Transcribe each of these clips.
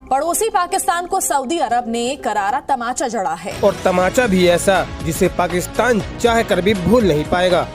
पड़ोसी पाकिस्तान को सऊदी अरब ने करारा तमाचा जड़ा है, और तमाचा भी ऐसा जिसे पाकिस्तान चाह कर भी भूल नहीं पाएगा।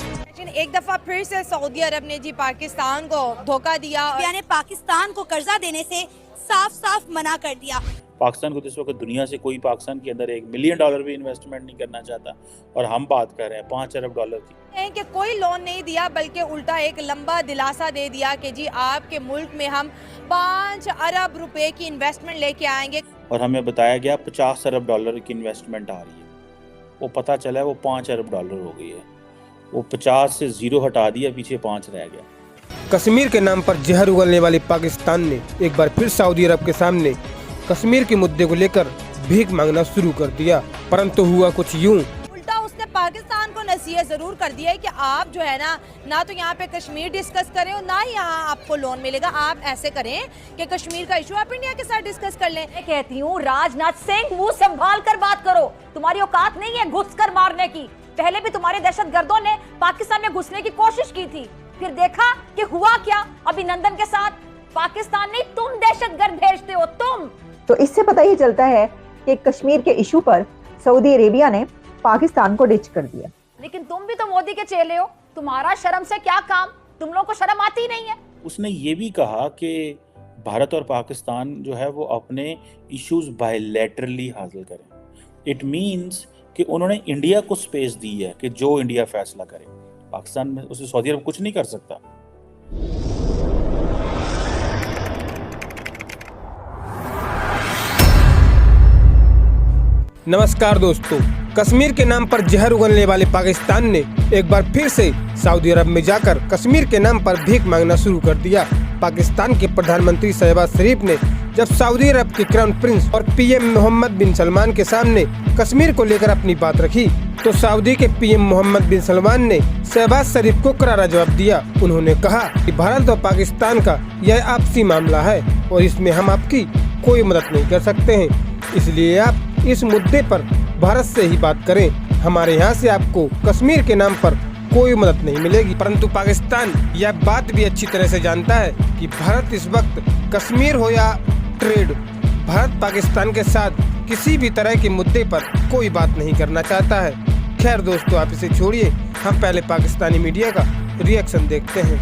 एक दफा फिर से सऊदी अरब ने जी पाकिस्तान को धोखा दिया, यानी पाकिस्तान को कर्जा देने से साफ साफ मना कर दिया। पाकिस्तान को तो इस वक्त दुनिया से कोई पाकिस्तान के अंदर $1 मिलियन भी इन्वेस्टमेंट नहीं करना चाहता, और हम बात कर रहे हैं $5 अरब की। कि कोई लोन नहीं दिया बल्कि उल्टा एक लंबा दिलासा दे दिया कि जी आपके मुल्क में हम $5 अरब की इन्वेस्टमेंट लेके आएंगे, और हमें बताया गया $50 अरब की इन्वेस्टमेंट आ रही है। वो पता चला है वो $5 अरब हो गई है। वो 50 से 0 हटा दिया, पीछे 5 रह गया। कश्मीर के नाम पर जहर उगलने वाली पाकिस्तान ने एक बार फिर सऊदी अरब के सामने कश्मीर के मुद्दे को लेकर भीख मांगना शुरू कर दिया, परंतु हुआ कुछ यूं। उल्टा उसने पाकिस्तान को नसीहत जरूर कर दिया है कि आप जो है ना तो यहाँ पे कश्मीर डिस्कस करें और ना ही यहाँ आपको लोन मिलेगा। आप ऐसे करें कि कश्मीर का इशू आप इंडिया के साथ डिस्कस कर लें। मैं कहती हूँ राजनाथ सिंह, मुंह संभाल कर बात करो, तुम्हारी औकात नहीं है घुस कर मारने की। पहले भी तुम्हारे दहशतगर्दों ने पाकिस्तान में घुसने की कोशिश की थी, फिर देखा कि हुआ क्या। अभिनंदन के साथ पाकिस्तान नहीं, तुम दहशतगर्द भेजते हो तुम। तो इससे पता ही चलता है कि कश्मीर के इशू पर सऊदी अरेबिया ने पाकिस्तान को डिच कर दिया। लेकिन तुम भी तो मोदी के चेले हो, तुम्हारा शर्म से क्या काम, तुम लोग को शर्म आती नहीं है। उसने ये भी कहा कि भारत और पाकिस्तान जो है वो अपने इश्यूज बायलैटरली हासिल करें। इट मीन्स कि उन्होंने इंडिया को स्पेस दी है कि जो इंडिया फैसला करे। पाकिस्तान में उसे सऊदी अरब कुछ नहीं कर सकता। नमस्कार दोस्तों, कश्मीर के नाम पर जहर उगलने वाले पाकिस्तान ने एक बार फिर से सऊदी अरब में जाकर कश्मीर के नाम पर भीख मांगना शुरू कर दिया। पाकिस्तान के प्रधानमंत्री शहबाज शरीफ ने जब सऊदी अरब के क्राउन प्रिंस और पीएम मोहम्मद बिन सलमान के सामने कश्मीर को लेकर अपनी बात रखी, तो सऊदी के पीएम मोहम्मद बिन सलमान ने शहबाज शरीफ को करारा जवाब दिया। उन्होंने कहा कि भारत और पाकिस्तान का यह आपसी मामला है और इसमें हम आपकी कोई मदद नहीं कर सकते हैं, इसलिए आप इस मुद्दे पर भारत से ही बात करें। हमारे यहाँ से आपको कश्मीर के नाम पर कोई मदद नहीं मिलेगी। परंतु पाकिस्तान यह बात भी अच्छी तरह से जानता है कि भारत इस वक्त कश्मीर हो या ट्रेड, भारत पाकिस्तान के साथ किसी भी तरह के मुद्दे पर कोई बात नहीं करना चाहता है। खैर दोस्तों, आप इसे छोड़िए, हम पहले पाकिस्तानी मीडिया का रिएक्शन देखते हैं।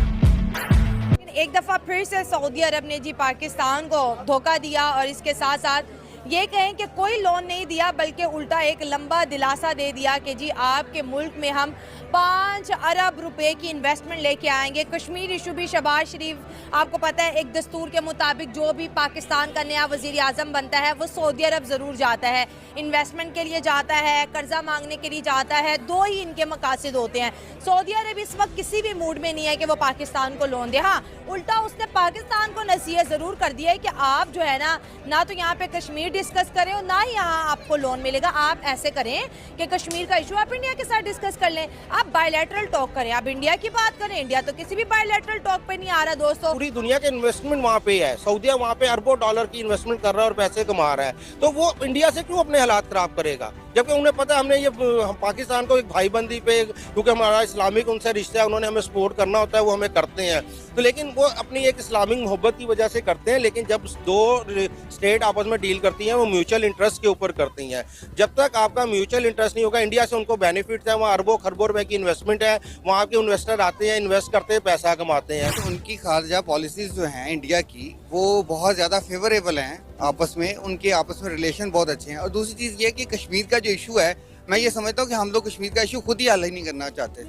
एक दफा फिर से सऊदी अरब ने जी पाकिस्तान को धोखा दिया, और इसके साथ साथ ये कहें कि कोई लोन नहीं दिया बल्कि उल्टा एक लंबा दिलासा दे दिया कि जी आपके मुल्क में हम $5 अरब की इन्वेस्टमेंट लेके आएंगे। कश्मीर इशू भी शहबाज शरीफ, आपको पता है एक दस्तूर के मुताबिक जो भी पाकिस्तान का नया वजीर आज़म बनता है वो सऊदी अरब ज़रूर जाता है, इन्वेस्टमेंट के लिए जाता है, कर्जा मांगने के लिए जाता है। दो ही इनके मकासद होते हैं। सऊदी अरब इस वक्त किसी भी मूड में नहीं है कि वो पाकिस्तान को लोन दे। हाँ, उल्टा उसने पाकिस्तान को नसीहत ज़रूर कर दिया है कि आप जो है ना तो यहाँ पे कश्मीर डिस्कस करें और ना ही यहाँ आपको लोन मिलेगा। आप ऐसे करें कि कश्मीर का इशू आप इंडिया के साथ डिस्कस कर लें। आप बायलैटरल टॉक करें, आप इंडिया की बात करें। इंडिया तो किसी भी बायलैटरल टॉक पे नहीं आ रहा दोस्तों। पूरी दुनिया के इन्वेस्टमेंट वहाँ पे है। सऊदी वहाँ पे अरबों डॉलर की इन्वेस्टमेंट कर रहा है और पैसे कमा रहा है, तो वो इंडिया से क्यों अपने हालात खराब करेगा? जबकि उन्हें पता है हमने ये पाकिस्तान को एक भाईबंदी पे, क्योंकि हमारा इस्लामिक उनसे रिश्ता है, उन्होंने हमें सपोर्ट करना होता है, वो हमें करते हैं। तो लेकिन वो अपनी एक इस्लामिक मोहब्बत की वजह से करते हैं। लेकिन जब दो स्टेट आपस में डील करती हैं वो म्यूचुअल इंटरेस्ट के ऊपर करती हैं। जब तक आपका म्यूचुअल इंटरेस्ट नहीं होगा, इंडिया से उनको बेनिफिट्स है, वहाँ अरबों खरबों रुपए की इन्वेस्टमेंट है, वहाँ के इन्वेस्टर आते हैं, इन्वेस्ट करते हैं, पैसा कमाते हैं। तो उनकी खारजा पॉलिसीज जो हैं इंडिया की, वो बहुत ज़्यादा फेवरेबल हैं आपस में, उनके आपस में रिलेशन बहुत अच्छे हैं। और दूसरी चीज़ ये कि कश्मीर का जो इशू है, मैं ये समझता हूँ कि हम लोग कश्मीर का इशू खुद ही हल ही नहीं करना चाहते।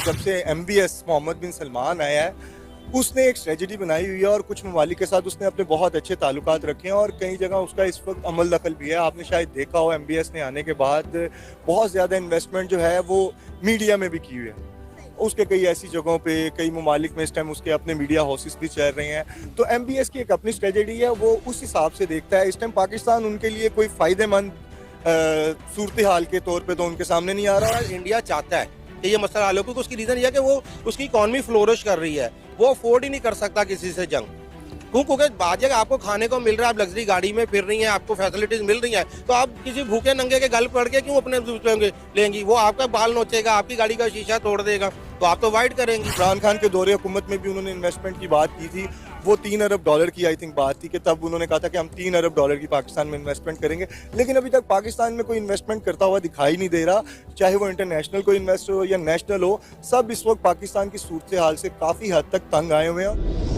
जब से MBS मोहम्मद बिन सलमान आया है, उसने एक स्ट्रेटजी बनाई हुई है और कुछ ममालिक के साथ उसने अपने बहुत अच्छे ताल्लुकात रखे हैं, और कई जगह उसका इस वक्त अमल दखल भी है। आपने शायद देखा हो MBS ने आने के बाद बहुत ज़्यादा इन्वेस्टमेंट जो है वो मीडिया में भी की हुई है। उसके कई ऐसी जगहों पे, कई ममालिक में इस टाइम उसके अपने मीडिया हाउसेस भी चल रहे हैं। तो MBS की एक अपनी स्ट्रेटजी है, वो उस हिसाब से देखता है। इस टाइम पाकिस्तान उनके लिए कोई फ़ायदेमंद सूरत हाल के तौर पे तो उनके सामने नहीं आ रहा। इंडिया चाहता है कि ये मसला हल हो, क्योंकि उसकी रीज़न ये है कि वो उसकी इकॉनमी फ्लोरिश कर रही है, वो अफोर्ड ही नहीं कर सकता किसी से जंग। क्योंकि बाद जगह आपको खाने को मिल रहा है, आप लग्जरी गाड़ी में फिर रही हैं, आपको फैसिलिटीज मिल रही हैं, तो आप किसी भूखे नंगे के गल पड़ के क्यों अपने लेंगी? वो आपका बाल नोचेगा, आपकी गाड़ी का शीशा तोड़ देगा, तो आप तो वाइड करेंगे। इमरान खान के दौरे हुकूमत में भी उन्होंने इन्वेस्टमेंट की बात की थी, वो $3 अरब की आई थिंक बात थी कि तब उन्होंने कहा था कि हम $3 अरब की पाकिस्तान में इन्वेस्टमेंट करेंगे, लेकिन अभी तक पाकिस्तान में कोई इन्वेस्टमेंट करता हुआ दिखाई नहीं दे रहा, चाहे वो इंटरनेशनल कोई इन्वेस्टर हो या नेशनल हो। सब इस वक्त पाकिस्तान की सूरत हाल से काफ़ी हद तक तंग आए हुए हैं।